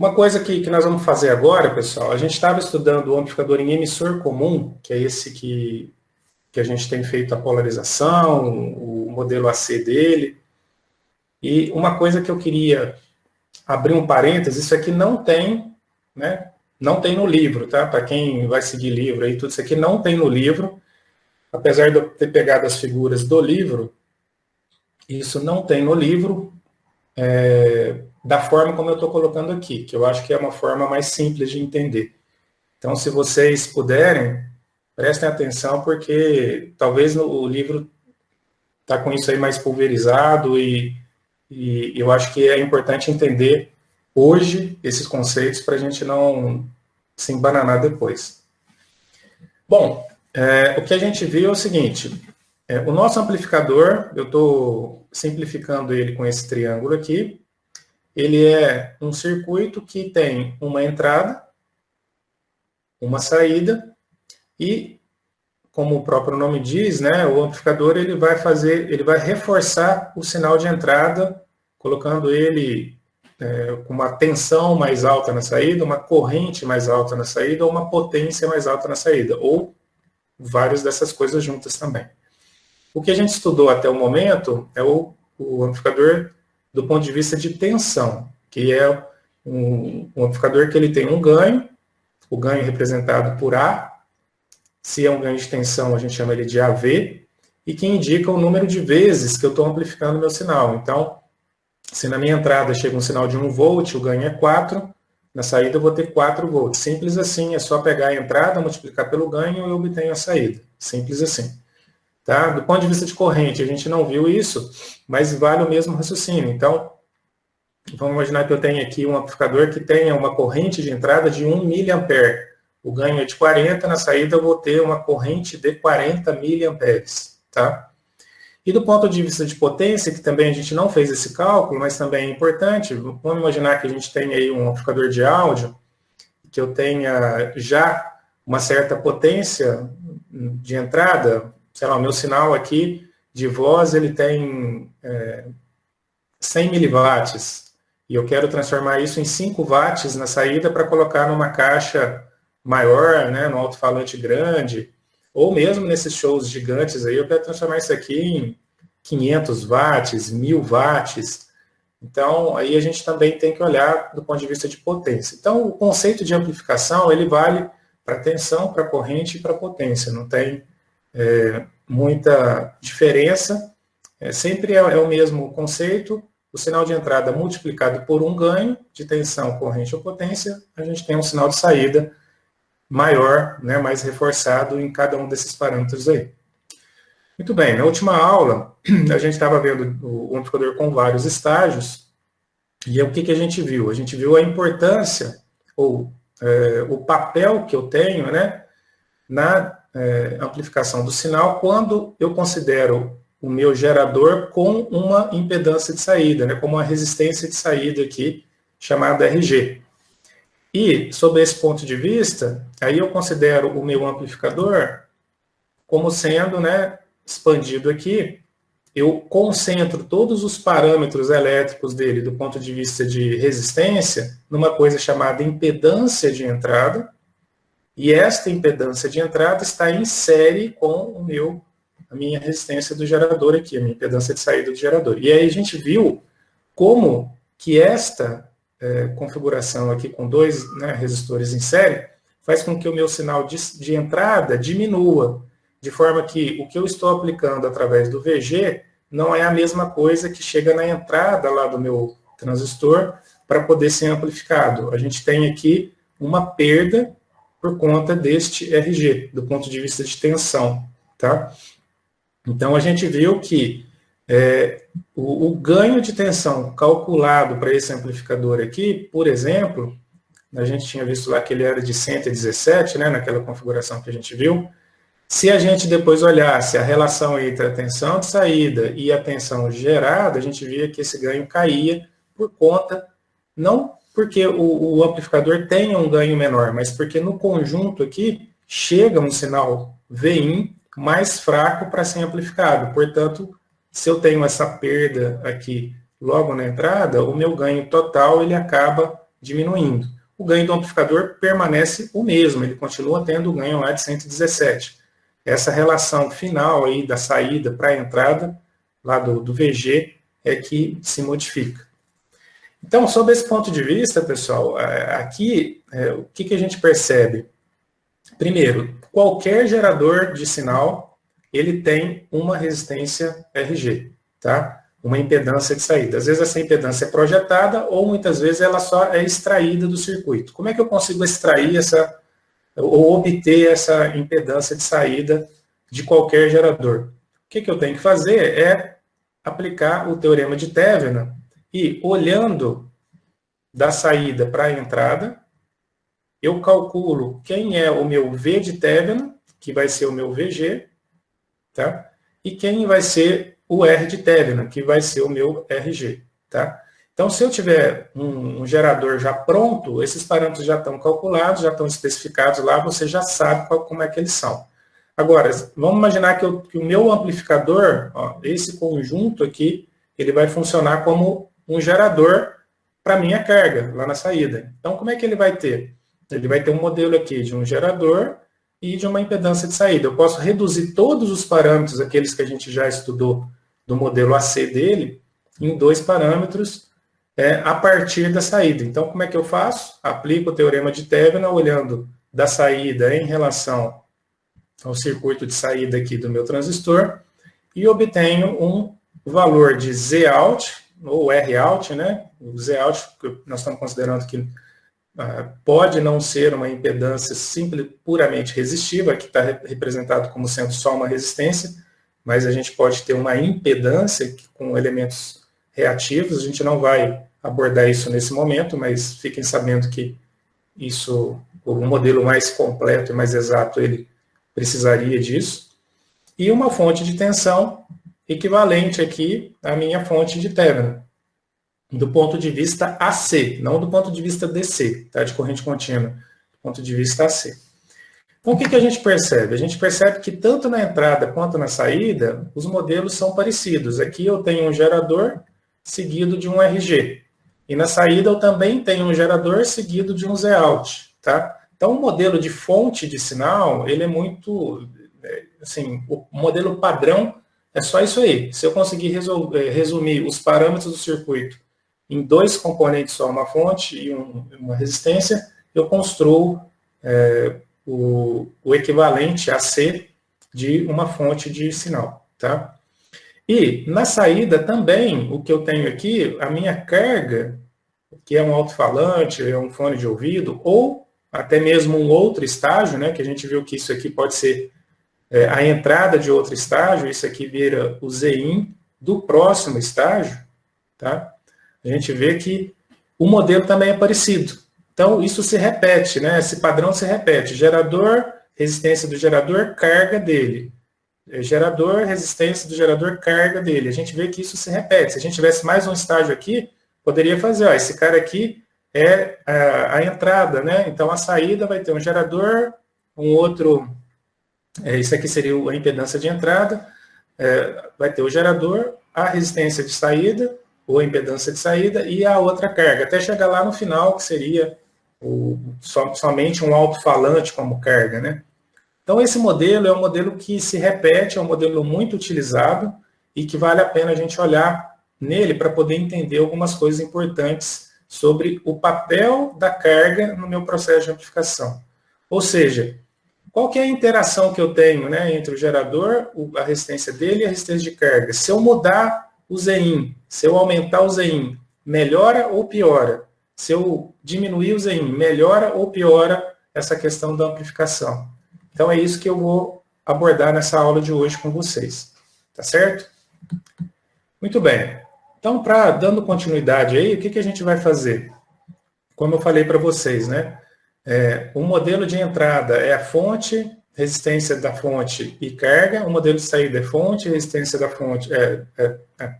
Uma coisa que nós vamos fazer agora, pessoal, a gente estava estudando o amplificador em emissor comum, que é esse que a gente tem feito a polarização, o modelo AC dele. E uma coisa que eu queria abrir um parênteses, isso aqui não tem, né? Não tem no livro, tá? Para quem vai seguir livro aí, tudo isso aqui não tem no livro. Apesar de eu ter pegado as figuras do livro, isso não tem no livro da forma como eu estou colocando aqui, que eu acho que é uma forma mais simples de entender. Então, se vocês puderem, prestem atenção, porque talvez o livro está com isso aí mais pulverizado e eu acho que é importante entender hoje esses conceitos para a gente não se embananar depois. Bom, o que a gente viu é o seguinte, o nosso amplificador, eu estou simplificando ele com esse triângulo aqui, ele é um circuito que tem uma entrada, uma saída e, como o próprio nome diz, né, o amplificador ele vai reforçar o sinal de entrada, colocando ele com uma tensão mais alta na saída, uma corrente mais alta na saída, ou uma potência mais alta na saída, ou várias dessas coisas juntas também. O que a gente estudou até o momento é o amplificador do ponto de vista de tensão, que é um amplificador que ele tem um ganho, o ganho representado por A, se é um ganho de tensão a gente chama ele de AV, e que indica o número de vezes que eu estou amplificando meu sinal. Então, se na minha entrada chega um sinal de 1 volt, o ganho é 4, na saída eu vou ter 4 volts. Simples assim, é só pegar a entrada, multiplicar pelo ganho e eu obtenho a saída. Simples assim. Tá? Do ponto de vista de corrente, a gente não viu isso, mas vale o mesmo raciocínio. Então, vamos imaginar que eu tenho aqui um amplificador que tenha uma corrente de entrada de 1 mA. O ganho é de 40, na saída eu vou ter uma corrente de 40 mA. Tá? E do ponto de vista de potência, que também a gente não fez esse cálculo, mas também é importante, vamos imaginar que a gente tem aí um amplificador de áudio, que eu tenha já uma certa potência de entrada, sei lá, o meu sinal aqui de voz, ele tem 100 miliwatts, e eu quero transformar isso em 5 watts na saída para colocar numa caixa maior, né, no alto-falante grande, ou mesmo nesses shows gigantes aí, eu quero transformar isso aqui em 500 watts, 1000 watts. Então, aí a gente também tem que olhar do ponto de vista de potência. Então, o conceito de amplificação, ele vale para tensão, para corrente e para potência. Não tem muita diferença. Sempre é o mesmo conceito. O sinal de entrada multiplicado por um ganho de tensão, corrente ou potência, a gente tem um sinal de saída maior, né, mais reforçado em cada um desses parâmetros aí. Muito bem, na última aula, a gente estava vendo o amplificador com vários estágios, e o que a gente viu? A gente viu a importância, ou o papel que eu tenho, né, na amplificação do sinal, quando eu considero o meu gerador com uma impedância de saída, né, como uma resistência de saída aqui, chamada RG. E, sob esse ponto de vista, aí eu considero o meu amplificador como sendo, né, expandido aqui, eu concentro todos os parâmetros elétricos dele do ponto de vista de resistência numa coisa chamada impedância de entrada, e esta impedância de entrada está em série com a minha resistência do gerador aqui, a minha impedância de saída do gerador. E aí a gente viu como que esta configuração aqui com dois, né, resistores em série faz com que o meu sinal de entrada diminua, de forma que o que eu estou aplicando através do VG não é a mesma coisa que chega na entrada lá do meu transistor para poder ser amplificado. A gente tem aqui uma perda por conta deste RG, do ponto de vista de tensão. Tá? Então, a gente viu que o ganho de tensão calculado para esse amplificador aqui, por exemplo, a gente tinha visto lá que ele era de 117, né, naquela configuração que a gente viu. Se a gente depois olhasse a relação entre a tensão de saída e a tensão gerada, a gente via que esse ganho caía por conta, não porque o amplificador tenha um ganho menor, mas porque no conjunto aqui chega um sinal Vin mais fraco para ser amplificado. Portanto, se eu tenho essa perda aqui logo na entrada, o meu ganho total ele acaba diminuindo. O ganho do amplificador permanece o mesmo, ele continua tendo o ganho lá de 117. Essa relação final aí da saída para a entrada, lá do VG, é que se modifica. Então, sob esse ponto de vista, pessoal, aqui, o que a gente percebe? Primeiro, qualquer gerador de sinal, ele tem uma resistência RG, tá? Uma impedância de saída. Às vezes essa impedância é projetada ou muitas vezes ela só é extraída do circuito. Como é que eu consigo extrair ou obter essa impedância de saída de qualquer gerador? O que eu tenho que fazer é aplicar o teorema de Thevenin e, olhando da saída para a entrada, eu calculo quem é o meu V de Thevenin, que vai ser o meu VG, tá? E quem vai ser o R de Thevenin, que vai ser o meu RG, tá? Então, se eu tiver um gerador já pronto, esses parâmetros já estão calculados, já estão especificados lá, você já sabe como é que eles são. Agora, vamos imaginar que o meu amplificador, ó, esse conjunto aqui, ele vai funcionar como um gerador para minha carga, lá na saída. Então, como é que ele vai ter? Ele vai ter um modelo aqui de um gerador e de uma impedância de saída. Eu posso reduzir todos os parâmetros, aqueles que a gente já estudou do modelo AC dele, em 2 parâmetros a partir da saída. Então, como é que eu faço? Aplico o teorema de Thevenin, olhando da saída em relação ao circuito de saída aqui do meu transistor, e obtenho um valor de Zout, ou Rout, né? O Zout, que nós estamos considerando que pode não ser uma impedância simples, puramente resistiva, que está representado como sendo só uma resistência, mas a gente pode ter uma impedância com elementos reativos. A gente não vai abordar isso nesse momento, mas fiquem sabendo que isso, o modelo mais completo e mais exato, ele precisaria disso. E uma fonte de tensão equivalente aqui à minha fonte de Thevenin, do ponto de vista AC, não do ponto de vista DC, tá? De corrente contínua, do ponto de vista AC. Então, o que a gente percebe? A gente percebe que tanto na entrada quanto na saída, os modelos são parecidos. Aqui eu tenho um gerador seguido de um RG. E na saída eu também tenho um gerador seguido de um Zout, tá? Então, o modelo de fonte de sinal, ele é muito, assim, o modelo padrão é só isso aí. Se eu conseguir resumir os parâmetros do circuito em 2 componentes só, uma fonte e uma resistência, eu construo o equivalente AC de uma fonte de sinal, tá? E na saída também, o que eu tenho aqui, a minha carga, que é um alto-falante, é um fone de ouvido, ou até mesmo um outro estágio, né, que a gente viu que isso aqui pode ser a entrada de outro estágio, isso aqui vira o Zin do próximo estágio, tá? A gente vê que o modelo também é parecido. Então, isso se repete, né? Esse padrão se repete. Gerador, resistência do gerador, carga dele. Gerador, resistência do gerador, carga dele. A gente vê que isso se repete. Se a gente tivesse mais um estágio aqui, poderia fazer, ó, esse cara aqui é a entrada, né? Então, a saída vai ter um gerador, um outro... isso aqui seria a impedância de entrada, vai ter o gerador, a resistência de saída, ou a impedância de saída, e a outra carga, até chegar lá no final, que seria somente um alto-falante como carga, né? Então, esse modelo é um modelo que se repete, é um modelo muito utilizado, e que vale a pena a gente olhar nele para poder entender algumas coisas importantes sobre o papel da carga no meu processo de amplificação. Ou seja, qual que é a interação que eu tenho, né, entre o gerador, a resistência dele e a resistência de carga? Se eu mudar o Zin, se eu aumentar o Zin, melhora ou piora? Se eu diminuir o Zin, melhora ou piora essa questão da amplificação? Então é isso que eu vou abordar nessa aula de hoje com vocês. Tá certo? Muito bem. Então, dando continuidade aí, o que a gente vai fazer? Como eu falei para vocês, né? O modelo de entrada é a fonte, resistência da fonte e carga. O modelo de saída é fonte, resistência da fonte,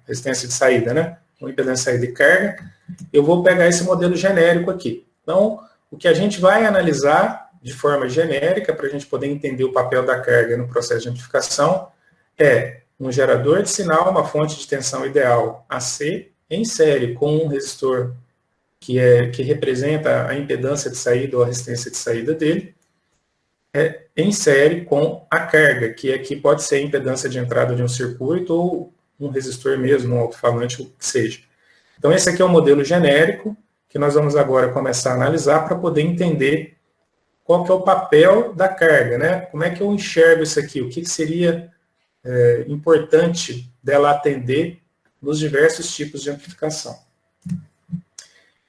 resistência de saída, né? Impedância de saída e carga. Eu vou pegar esse modelo genérico aqui. Então, o que a gente vai analisar de forma genérica, para a gente poder entender o papel da carga no processo de amplificação, é um gerador de sinal, uma fonte de tensão ideal AC, em série com um resistor que representa a impedância de saída ou a resistência de saída dele, em série com a carga, que pode ser a impedância de entrada de um circuito ou um resistor mesmo, um alto-falante, o que seja. Então, esse aqui é o modelo genérico, que nós vamos agora começar a analisar para poder entender qual que é o papel da carga, né? Como é que eu enxergo isso aqui? O que seria importante dela atender nos diversos tipos de amplificação.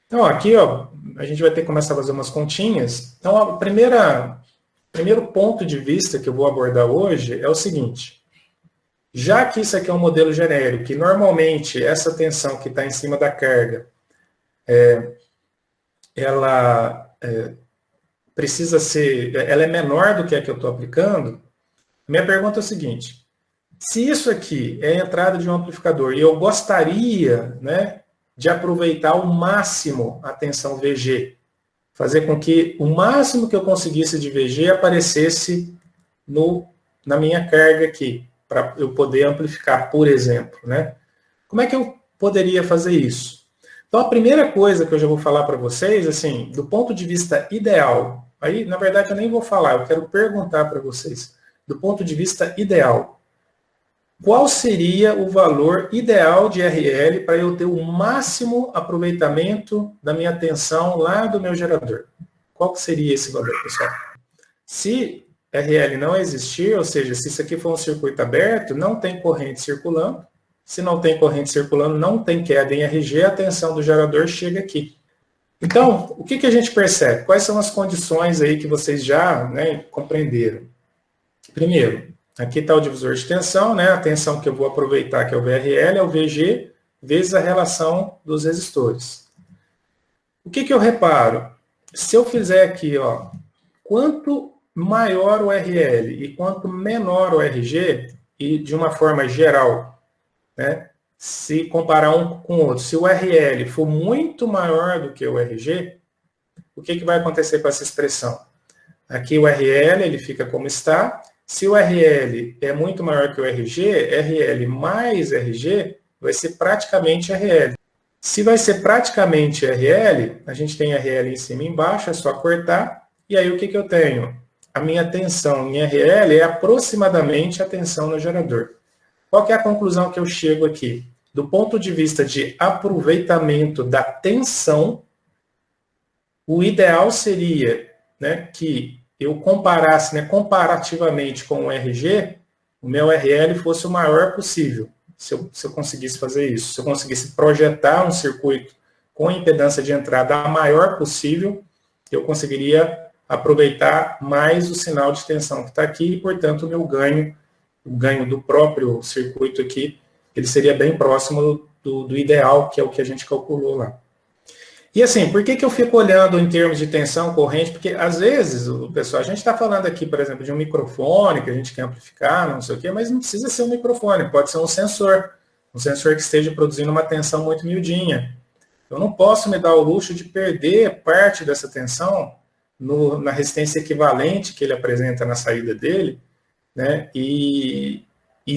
Então, aqui, ó, a gente vai ter que começar a fazer umas continhas. Então, o primeiro ponto de vista que eu vou abordar hoje é o seguinte. Já que isso aqui é um modelo genérico, que normalmente essa tensão que está em cima da carga, ela precisa ser, ela é menor do que a que eu estou aplicando, minha pergunta é o seguinte, se isso aqui é a entrada de um amplificador e eu gostaria, né, de aproveitar ao máximo a tensão VG, fazer com que o máximo que eu conseguisse de VG aparecesse na minha carga aqui, para eu poder amplificar, por exemplo, né? Como é que eu poderia fazer isso? Então, a primeira coisa que eu já vou falar para vocês, assim, do ponto de vista ideal, aí, na verdade, eu nem vou falar, eu quero perguntar para vocês, do ponto de vista ideal, qual seria o valor ideal de RL para eu ter o máximo aproveitamento da minha tensão lá do meu gerador? Qual que seria esse valor, pessoal? Se RL não existir, ou seja, se isso aqui for um circuito aberto, não tem corrente circulando. Se não tem corrente circulando, não tem queda em RG, a tensão do gerador chega aqui. Então, o que a gente percebe? Quais são as condições aí que vocês já, né, compreenderam? Primeiro, aqui está o divisor de tensão, né? A tensão que eu vou aproveitar, que é o VRL, é o VG, vezes a relação dos resistores. O que eu reparo? Se eu fizer aqui, ó, quanto maior o RL e quanto menor o RG, e de uma forma geral, né, se comparar um com o outro, se o RL for muito maior do que o RG, o que vai acontecer com essa expressão? Aqui o RL ele fica como está. Se o RL é muito maior que o RG, RL mais RG vai ser praticamente RL. Se vai ser praticamente RL, a gente tem RL em cima e embaixo, é só cortar. E aí o que eu tenho? A minha tensão em RL é aproximadamente a tensão no gerador. Qual que é a conclusão que eu chego aqui? Do ponto de vista de aproveitamento da tensão, o ideal seria, né, que eu comparasse, né, comparativamente com o RG, o meu RL fosse o maior possível, se eu conseguisse fazer isso. Se eu conseguisse projetar um circuito com impedância de entrada a maior possível, eu conseguiria aproveitar mais o sinal de tensão que está aqui e, portanto, o ganho do próprio circuito aqui, ele seria bem próximo do ideal, que é o que a gente calculou lá. E assim, por que eu fico olhando em termos de tensão, corrente? Porque, às vezes, pessoal, a gente está falando aqui, por exemplo, de um microfone que a gente quer amplificar, não sei o quê, mas não precisa ser um microfone, pode ser um sensor que esteja produzindo uma tensão muito miudinha. Eu não posso me dar o luxo de perder parte dessa tensão na resistência equivalente que ele apresenta na saída dele, né? E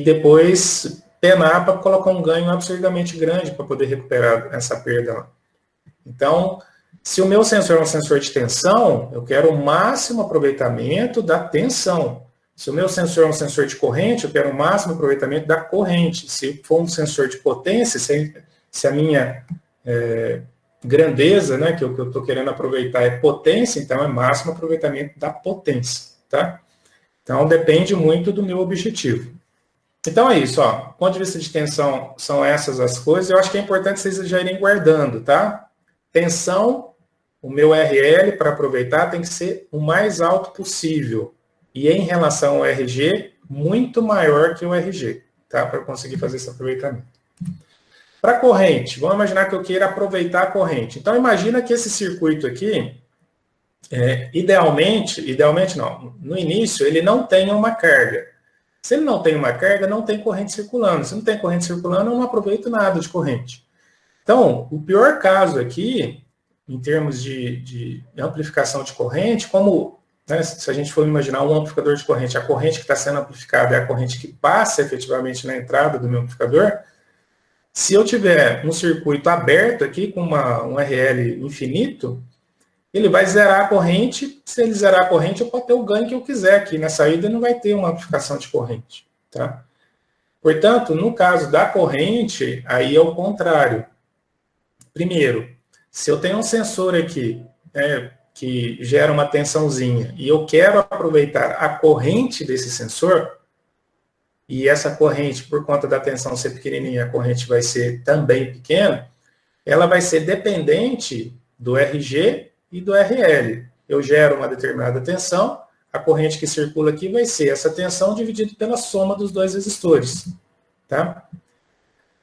depois penar para colocar um ganho absurdamente grande para poder recuperar essa perda lá. Então, se o meu sensor é um sensor de tensão, eu quero o máximo aproveitamento da tensão. Se o meu sensor é um sensor de corrente, eu quero o máximo aproveitamento da corrente. Se for um sensor de potência, se a minha grandeza, né, que eu estou querendo aproveitar é potência, então é máximo aproveitamento da potência, tá? Então, depende muito do meu objetivo. Então, é isso, ó. Do ponto de vista de tensão, são essas as coisas. Eu acho que é importante vocês já irem guardando, tá? Tensão, o meu RL para aproveitar tem que ser o mais alto possível. E em relação ao RG, muito maior que o RG, tá? Para conseguir fazer esse aproveitamento. Para corrente, vamos imaginar que eu queira aproveitar a corrente. Então, imagina que esse circuito aqui, idealmente não, no início ele não tenha uma carga. Se ele não tem uma carga, não tem corrente circulando. Se não tem corrente circulando, eu não aproveito nada de corrente. Então, o pior caso aqui, em termos de amplificação de corrente, como, né, se a gente for imaginar um amplificador de corrente, a corrente que está sendo amplificada é a corrente que passa efetivamente na entrada do meu amplificador. Se eu tiver um circuito aberto aqui, com um RL infinito, ele vai zerar a corrente. Se ele zerar a corrente, eu posso ter o ganho que eu quiser aqui. Na saída não vai ter uma amplificação de corrente. Tá? Portanto, no caso da corrente, aí é o contrário. Primeiro, se eu tenho um sensor aqui, né, que gera uma tensãozinha, e eu quero aproveitar a corrente desse sensor, e essa corrente, por conta da tensão ser pequenininha, a corrente vai ser também pequena, ela vai ser dependente do RG e do RL. Eu gero uma determinada tensão, a corrente que circula aqui vai ser essa tensão dividida pela soma dos dois resistores. Tá?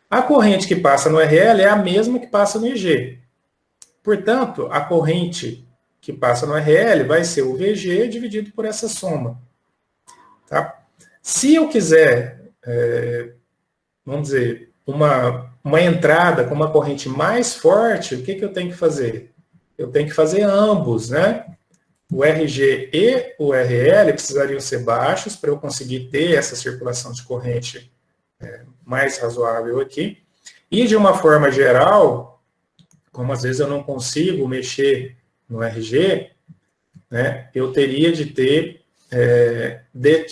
A corrente que passa no RL é a mesma que passa no IG. Portanto, a corrente que passa no RL vai ser o VG dividido por essa soma. Tá? Se eu quiser, vamos dizer, uma entrada com uma corrente mais forte, o que eu tenho que fazer? Eu tenho que fazer ambos, né? O RG e o RL precisariam ser baixos para eu conseguir ter essa circulação de corrente mais razoável aqui. E, de uma forma geral, como às vezes eu não consigo mexer no RG, né, eu teria de ter,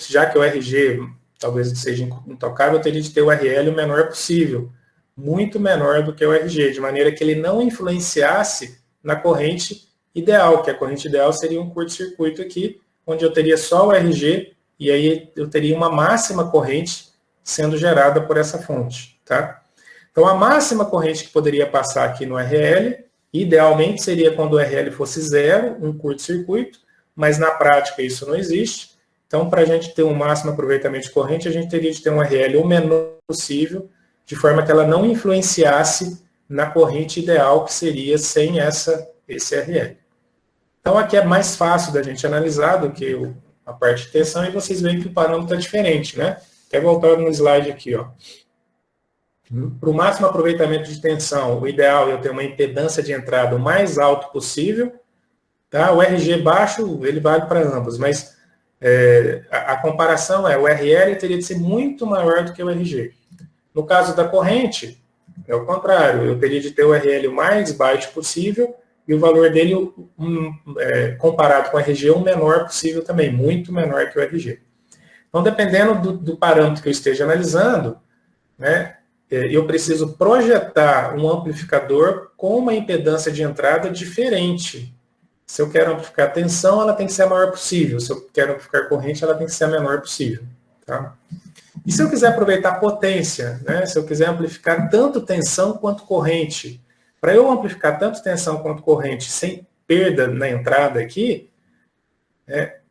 já que o RG talvez seja intocável, eu teria de ter o RL o menor possível, muito menor do que o RG, de maneira que ele não influenciasse na corrente ideal, que a corrente ideal seria um curto-circuito aqui, onde eu teria só o RG, e aí eu teria uma máxima corrente sendo gerada por essa fonte. Tá? Então, a máxima corrente que poderia passar aqui no RL, idealmente seria quando o RL fosse zero, um curto-circuito, mas na prática isso não existe. Então, para a gente ter um máximo aproveitamento de corrente, a gente teria de ter um RL o menor possível, de forma que ela não influenciasse na corrente ideal, que seria sem esse RL. Então, aqui é mais fácil da gente analisar do que a parte de tensão, e vocês veem que o parâmetro é diferente, né? Quer voltar no slide aqui, ó. Para o máximo aproveitamento de tensão, o ideal é eu ter uma impedância de entrada o mais alto possível. Tá? O RG baixo, ele vale para ambos, mas a comparação o RL teria de ser muito maior do que o RG. No caso da corrente, é o contrário, eu teria de ter o RL o mais baixo possível e o valor dele, comparado com o RG, o menor possível também, muito menor que o RG. Então, dependendo do parâmetro que eu esteja analisando, né, eu preciso projetar um amplificador com uma impedância de entrada diferente. Se eu quero amplificar a tensão, ela tem que ser a maior possível. Se eu quero amplificar a corrente, ela tem que ser a menor possível. Tá? E se eu quiser aproveitar a potência, né, se eu quiser amplificar tanto tensão quanto corrente, para eu amplificar tanto tensão quanto corrente sem perda na entrada aqui,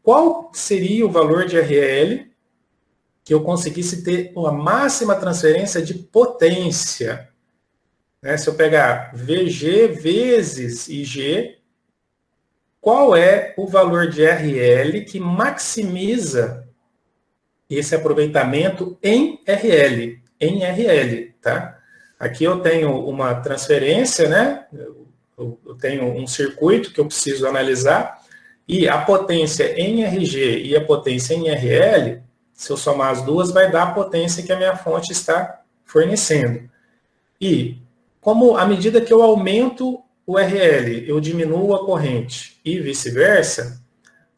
qual seria o valor de RL que eu conseguisse ter uma máxima transferência de potência? Né? Se eu pegar VG vezes IG, qual é o valor de RL que maximiza esse aproveitamento em RL, tá? Aqui eu tenho uma transferência, né? Eu tenho um circuito que eu preciso analisar, e a potência em RG e a potência em RL, se eu somar as duas, vai dar a potência que a minha fonte está fornecendo. E, como à medida que eu aumento o RL, eu diminuo a corrente e vice-versa,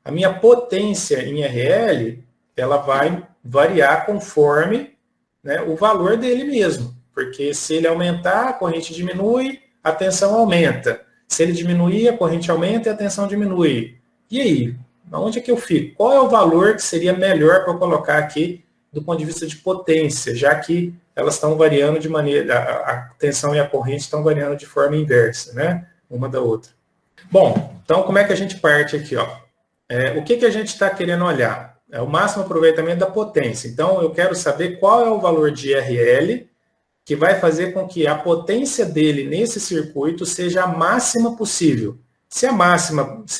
a minha potência em RL, ela vai variar conforme, né, o valor dele mesmo. Porque se ele aumentar, a corrente diminui, a tensão aumenta. Se ele diminuir, a corrente aumenta e a tensão diminui. E aí? Onde é que eu fico? Qual é o valor que seria melhor para eu colocar aqui do ponto de vista de potência, já que elas estão variando de maneira, a tensão e a corrente estão variando de forma inversa, né? Uma da outra. Bom, então como é que a gente parte aqui, ó? O que a gente está querendo olhar? É o máximo aproveitamento da potência. Então, eu quero saber qual é o valor de RL que vai fazer com que a potência dele nesse circuito seja a máxima possível. Se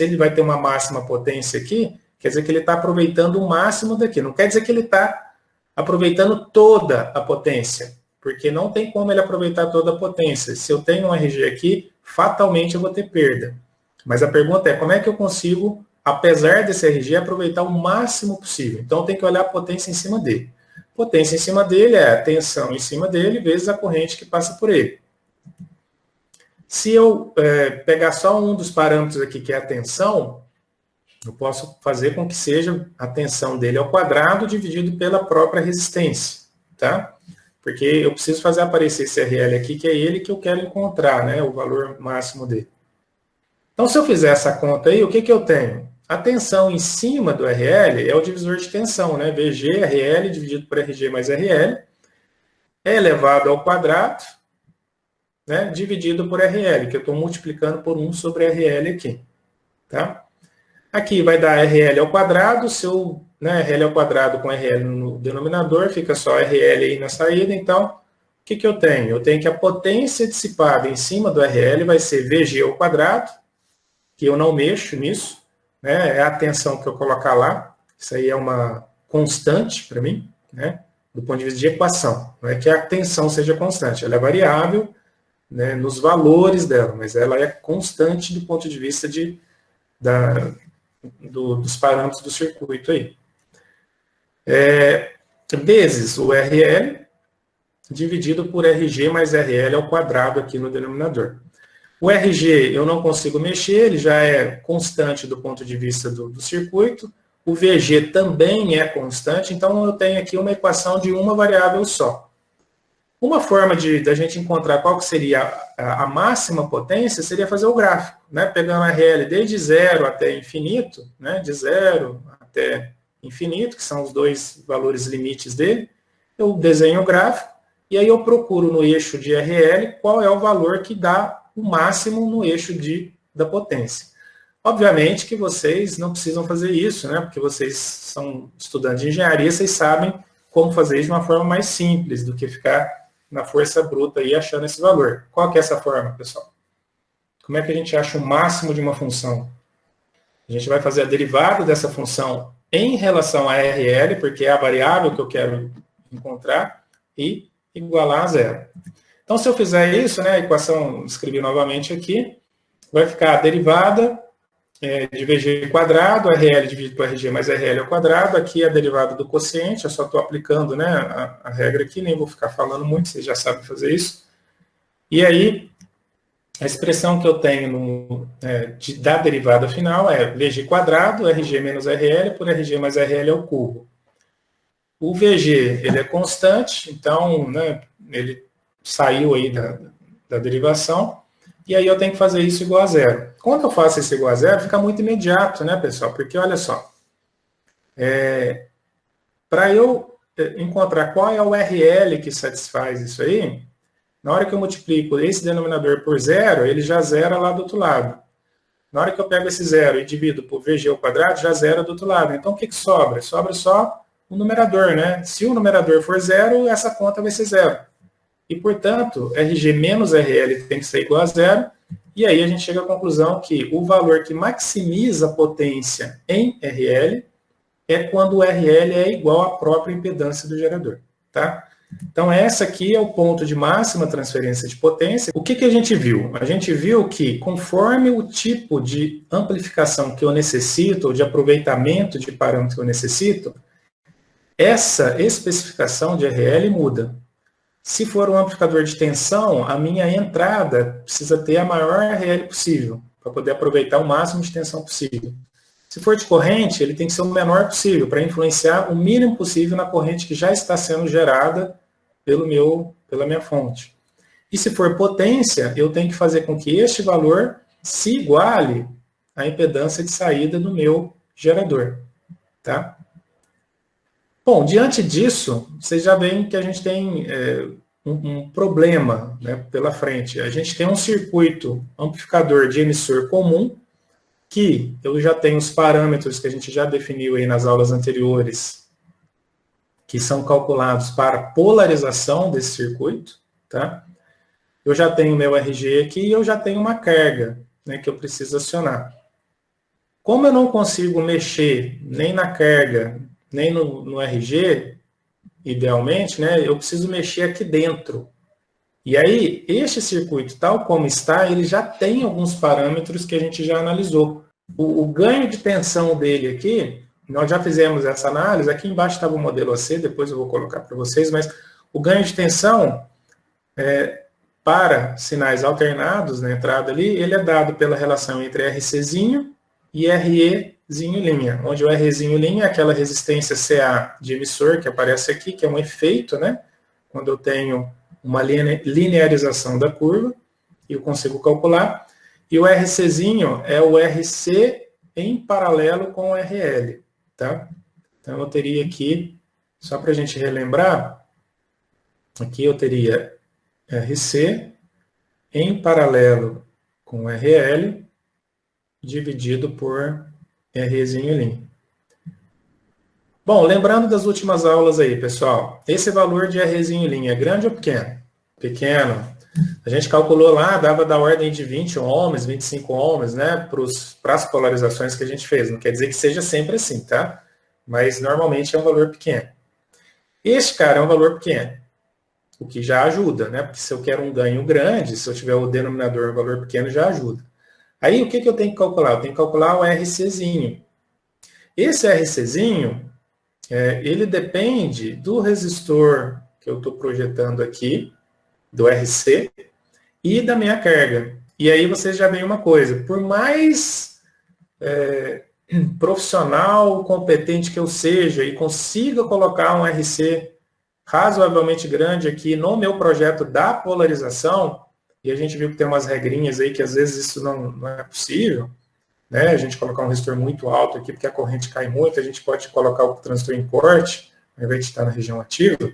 ele vai ter uma máxima potência aqui, quer dizer que ele está aproveitando o máximo daqui. Não quer dizer que ele está aproveitando toda a potência, porque não tem como ele aproveitar toda a potência. Se eu tenho um RG aqui, fatalmente eu vou ter perda. Mas a pergunta é, como é que eu consigo, apesar desse RG, aproveitar o máximo possível? Então, eu tenho que olhar a potência em cima dele. Potência em cima dele é a tensão em cima dele vezes a corrente que passa por ele. Se eu pegar só um dos parâmetros aqui, que é a tensão, eu posso fazer com que seja a tensão dele ao quadrado dividido pela própria resistência, tá? Porque eu preciso fazer aparecer esse RL aqui, que é ele que eu quero encontrar, né? O valor máximo dele. Então, se eu fizer essa conta aí, o que eu tenho? A tensão em cima do RL é o divisor de tensão, né? VG, RL dividido por RG mais RL, é elevado ao quadrado, né? Dividido por RL, que eu estou multiplicando por 1 sobre RL aqui, tá? Aqui vai dar RL ao quadrado, se eu, né, RL ao quadrado com RL no denominador, fica só RL aí na saída, então, o que eu tenho? Eu tenho que a potência dissipada em cima do RL vai ser VG ao quadrado, que eu não mexo nisso, né, é a tensão que eu colocar lá, isso aí é uma constante para mim, né, do ponto de vista de equação, não é que a tensão seja constante, ela é variável, né, nos valores dela, mas ela é constante do ponto de vista dos parâmetros do circuito aí. Vezes o RL dividido por RG mais RL ao quadrado aqui no denominador. O RG eu não consigo mexer, ele já é constante do ponto de vista do circuito. O VG também é constante, então eu tenho aqui uma equação de uma variável só. Uma forma da gente encontrar qual que seria a máxima potência seria fazer o gráfico, né? Pegando a RL desde zero até infinito, né? De zero até infinito, que são os dois valores limites dele, eu desenho o gráfico e aí eu procuro no eixo de RL qual é o valor que dá o máximo no eixo da potência. Obviamente que vocês não precisam fazer isso, né? Porque vocês são estudantes de engenharia, vocês sabem como fazer isso de uma forma mais simples do que ficar na força bruta aí achando esse valor. Qual que é essa forma, pessoal? Como é que a gente acha o máximo de uma função? A gente vai fazer a derivada dessa função em relação a RL, porque é a variável que eu quero encontrar, e igualar a zero. Então, se eu fizer isso, né, a equação, escrevi novamente aqui, vai ficar a derivada de VG quadrado, RL dividido por RG mais RL ao quadrado, aqui é a derivada do quociente, eu só estou aplicando, né, a regra aqui, nem vou ficar falando muito, vocês já sabem fazer isso. E aí, a expressão que eu tenho da derivada final é VG quadrado, RG menos RL, por RG mais RL ao cubo. O VG, ele é constante, então, né, ele saiu aí da derivação, e aí eu tenho que fazer isso igual a zero. Quando eu faço isso igual a zero, fica muito imediato, né, pessoal? Porque, olha só, para eu encontrar qual é o RL que satisfaz isso aí, na hora que eu multiplico esse denominador por zero, ele já zera lá do outro lado. Na hora que eu pego esse zero e divido por VG ao quadrado, já zera do outro lado. Então, o que sobra? Sobra só o numerador, né? Se o numerador for zero, essa conta vai ser zero. E, portanto, RG menos RL tem que ser igual a zero. E aí a gente chega à conclusão que o valor que maximiza a potência em RL é quando o RL é igual à própria impedância do gerador, tá? Então, essa aqui é o ponto de máxima transferência de potência. O que a gente viu? A gente viu que, conforme o tipo de amplificação que eu necessito, ou de aproveitamento de parâmetro que eu necessito, essa especificação de RL muda. Se for um amplificador de tensão, a minha entrada precisa ter a maior RL possível, para poder aproveitar o máximo de tensão possível. Se for de corrente, ele tem que ser o menor possível, para influenciar o mínimo possível na corrente que já está sendo gerada pela minha fonte. E se for potência, eu tenho que fazer com que este valor se iguale à impedância de saída do meu gerador. Tá? Bom, diante disso, vocês já veem que a gente tem um problema, né, pela frente. A gente tem um circuito amplificador de emissor comum, que eu já tenho os parâmetros que a gente já definiu aí nas aulas anteriores, que são calculados para a polarização desse circuito, tá? Eu já tenho o meu RG aqui e eu já tenho uma carga, né, que eu preciso acionar. Como eu não consigo mexer nem na carga, nem no RG, idealmente, né, eu preciso mexer aqui dentro. E aí, este circuito, tal como está, ele já tem alguns parâmetros que a gente já analisou. O ganho de tensão dele aqui nós já fizemos essa análise, aqui embaixo estava o modelo AC, depois eu vou colocar para vocês, mas o ganho de tensão para sinais alternados na entrada ali, ele é dado pela relação entre RCzinho e REzinho linha, onde o Rzinho linha é aquela resistência CA de emissor que aparece aqui, que é um efeito, né? Quando eu tenho uma linearização da curva, e eu consigo calcular, e o RCzinho é o RC em paralelo com o RL, tá? Então eu teria aqui, só para a gente relembrar, aqui eu teria RC em paralelo com RL, dividido por Rzinho linha. Bom, lembrando das últimas aulas aí, pessoal, esse valor de Rzinho linha é grande ou pequeno? Pequeno. A gente calculou lá, dava da ordem de 20 ohms, 25 ohms, né, para as polarizações que a gente fez. Não quer dizer que seja sempre assim, tá? Mas normalmente é um valor pequeno. Este, cara, é um valor pequeno, o que já ajuda, né? Porque se eu quero um ganho grande, se eu tiver o denominador um valor pequeno, já ajuda. Aí, o que eu tenho que calcular? Eu tenho que calcular o RCzinho. Esse RCzinho, ele depende do resistor que eu estou projetando aqui, do RC, e da minha carga. E aí vocês já veem uma coisa, por mais profissional, competente que eu seja e consiga colocar um RC razoavelmente grande aqui no meu projeto da polarização, e a gente viu que tem umas regrinhas aí que às vezes isso não é possível, né? A gente colocar um resistor muito alto aqui, porque a corrente cai muito, a gente pode colocar o transistor em corte, ao invés de estar na região ativa.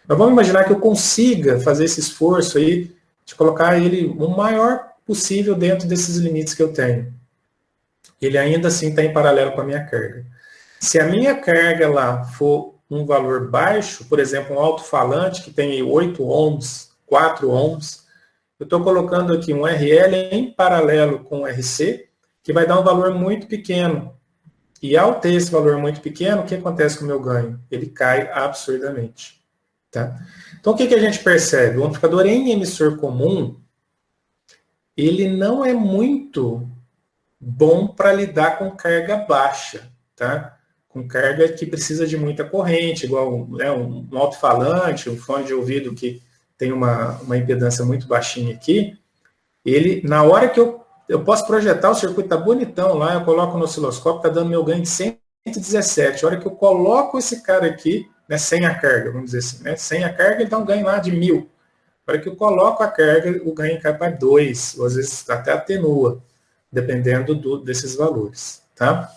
Mas vamos imaginar que eu consiga fazer esse esforço aí de colocar ele o maior possível dentro desses limites que eu tenho. Ele ainda assim está em paralelo com a minha carga. Se a minha carga lá for um valor baixo, por exemplo, um alto-falante que tem 8 ohms, 4 ohms, eu estou colocando aqui um RL em paralelo com o RC, que vai dar um valor muito pequeno. E ao ter esse valor muito pequeno, o que acontece com o meu ganho? Ele cai absurdamente. Tá? Então, o que a gente percebe? O amplificador em emissor comum, ele não é muito bom para lidar com carga baixa, tá? Com carga que precisa de muita corrente, igual, né, um alto-falante, um fone de ouvido que tem uma impedância muito baixinha aqui, ele, na hora que eu posso projetar, o circuito está bonitão lá, eu coloco no osciloscópio, está dando meu ganho de 117. A hora que eu coloco esse cara aqui, né, sem a carga, vamos dizer assim, né, sem a carga, ele dá um ganho lá de 1000. A hora que eu coloco a carga, o ganho cai para 2, ou às vezes até atenua, dependendo desses valores. Tá?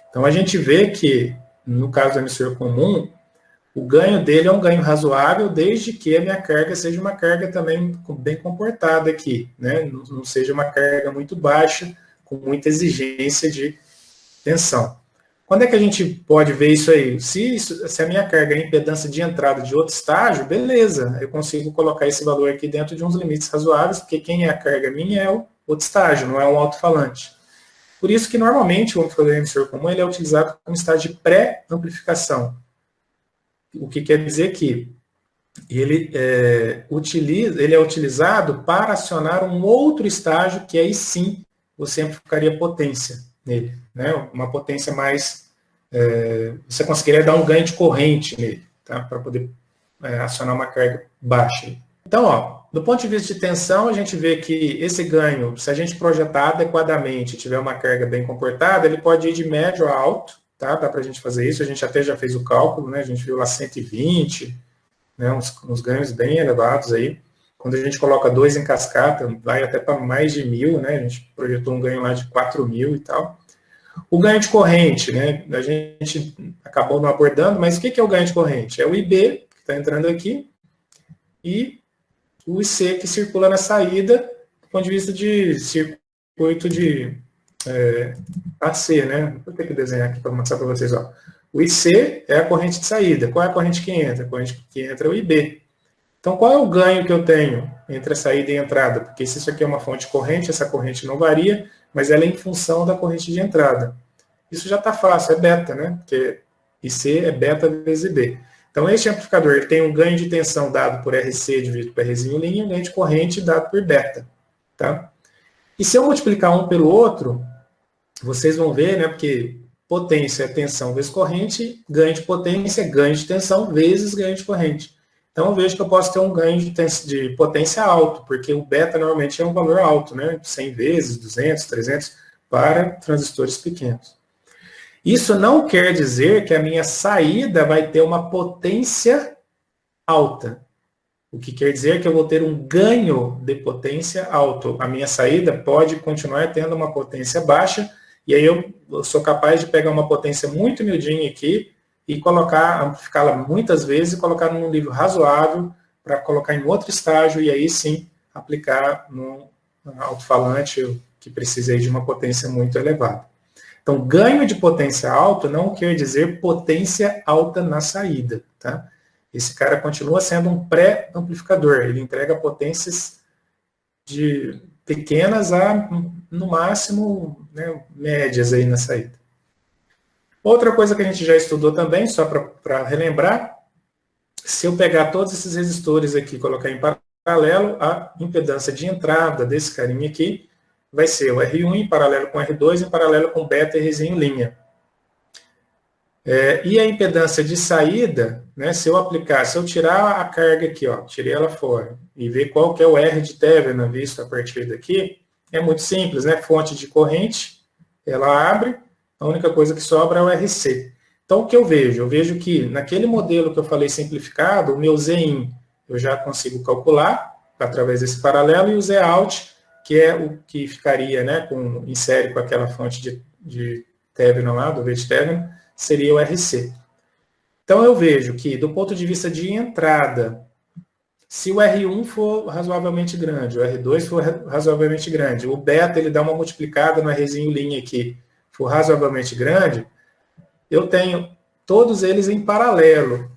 Então a gente vê que, no caso do emissor comum, o ganho dele é um ganho razoável, desde que a minha carga seja uma carga também bem comportada aqui, né? Não seja uma carga muito baixa, com muita exigência de tensão. Quando é que a gente pode ver isso aí? Se a minha carga é impedância de entrada de outro estágio, beleza, eu consigo colocar esse valor aqui dentro de uns limites razoáveis, porque quem é a carga minha é o outro estágio, não é um alto-falante. Por isso que normalmente o amplificador emissor comum ele é utilizado como estágio de pré-amplificação. O que quer dizer que ele é utilizado para acionar um outro estágio que aí sim você amplificaria potência nele, né? Uma potência mais... você conseguiria dar um ganho de corrente nele, tá? Para poder acionar uma carga baixa. Então, ó, do ponto de vista de tensão, a gente vê que esse ganho, se a gente projetar adequadamente, tiver uma carga bem comportada, ele pode ir de médio a alto, tá? Dá para a gente fazer isso, a gente até já fez o cálculo, né? A gente viu lá 120, né? uns ganhos bem elevados aí. Quando a gente coloca 2 em cascata, vai até para mais de 1000, né? A gente projetou um ganho lá de 4000 e tal. O ganho de corrente, né? A gente acabou não abordando, mas o que é o ganho de corrente? É o IB, que está entrando aqui, e o IC, que circula na saída, do ponto de vista de circuito de AC, né? Vou ter que desenhar aqui para mostrar para vocês. Ó. O IC é a corrente de saída. Qual é a corrente que entra? A corrente que entra é o IB. Então, qual é o ganho que eu tenho entre a saída e a entrada? Porque se isso aqui é uma fonte de corrente, essa corrente não varia, mas ela é em função da corrente de entrada. Isso já está fácil, é beta, né? Porque IC é beta vezes IB. Então, este amplificador ele tem um ganho de tensão dado por RC dividido por Rzinho linha e um ganho de corrente dado por beta. Tá? E se eu multiplicar um pelo outro, vocês vão ver, né? Porque potência é tensão vezes corrente, ganho de potência é ganho de tensão vezes ganho de corrente. Então, eu vejo que eu posso ter um ganho de potência alto, porque o beta normalmente é um valor alto, né? 100 vezes, 200, 300, para transistores pequenos. Isso não quer dizer que a minha saída vai ter uma potência alta. O que quer dizer que eu vou ter um ganho de potência alto. A minha saída pode continuar tendo uma potência baixa, e aí eu sou capaz de pegar uma potência muito miudinha aqui e colocar, amplificá-la muitas vezes e colocar num nível razoável para colocar em outro estágio e aí sim aplicar no alto-falante que precisa de uma potência muito elevada. Então, ganho de potência alto não quer dizer potência alta na saída, tá? Esse cara continua sendo um pré-amplificador, ele entrega potências de pequenas a, no máximo, né, médias aí na saída. Outra coisa que a gente já estudou também, só para relembrar, se eu pegar todos esses resistores aqui e colocar em paralelo, a impedância de entrada desse carinha aqui vai ser o R1 em paralelo com o R2, em paralelo com o beta e Rz em linha. E a impedância de saída, né, se eu tirar a carga aqui, ó, tirei ela fora, e ver qual que é o R de Thevenin visto a partir daqui, é muito simples, né? Fonte de corrente, ela abre, a única coisa que sobra é o RC. Então, o que eu vejo? Eu vejo que naquele modelo que eu falei simplificado, o meu Zin eu já consigo calcular através desse paralelo, e o Zout, que é o que ficaria, né, em série com aquela fonte de Thevenin lá, do V de Thevenin, seria o RC. Então, eu vejo que, do ponto de vista de entrada, se o R1 for razoavelmente grande, o R2 for razoavelmente grande, o beta ele dá uma multiplicada no Rzinho linha aqui, for razoavelmente grande, eu tenho todos eles em paralelo.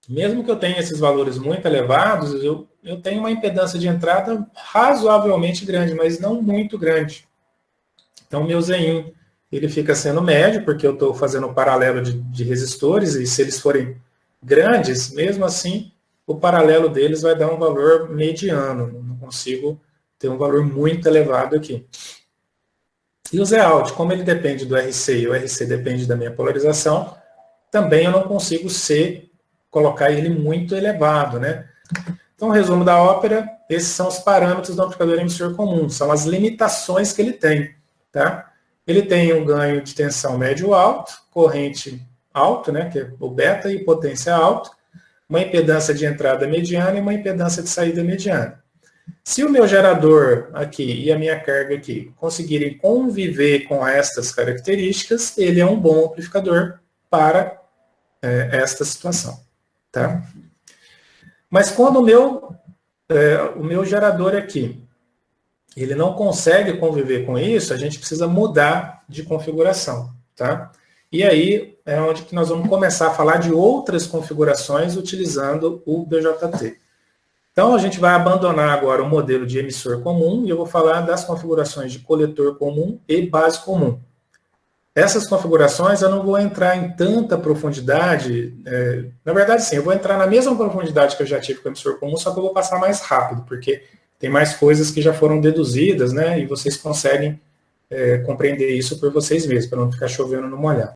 Mesmo que eu tenha esses valores muito elevados, eu tenho uma impedância de entrada razoavelmente grande, mas não muito grande. Então, meu Zin ele fica sendo médio, porque eu estou fazendo um paralelo de resistores, e se eles forem grandes, mesmo assim, o paralelo deles vai dar um valor mediano, não consigo ter um valor muito elevado aqui. E o Zout, como ele depende do RC e o RC depende da minha polarização, também eu não consigo colocar ele muito elevado, né? Então, resumo da ópera, esses são os parâmetros do amplificador emissor comum, são as limitações que ele tem, tá? Ele tem um ganho de tensão médio-alto, corrente alto, né, que é o beta, e potência alto, uma impedância de entrada mediana e uma impedância de saída mediana. Se o meu gerador aqui e a minha carga aqui conseguirem conviver com estas características, ele é um bom amplificador para esta situação. Tá? Mas quando o meu gerador aqui ele não consegue conviver com isso, a gente precisa mudar de configuração. Tá? E aí é onde que nós vamos começar a falar de outras configurações utilizando o BJT. Então, a gente vai abandonar agora o modelo de emissor comum e eu vou falar das configurações de coletor comum e base comum. Essas configurações eu não vou entrar em tanta profundidade, na verdade sim, eu vou entrar na mesma profundidade que eu já tive com o emissor comum, só que eu vou passar mais rápido, porque tem mais coisas que já foram deduzidas, né, e vocês conseguem compreender isso por vocês mesmos, para não ficar chovendo no molhado.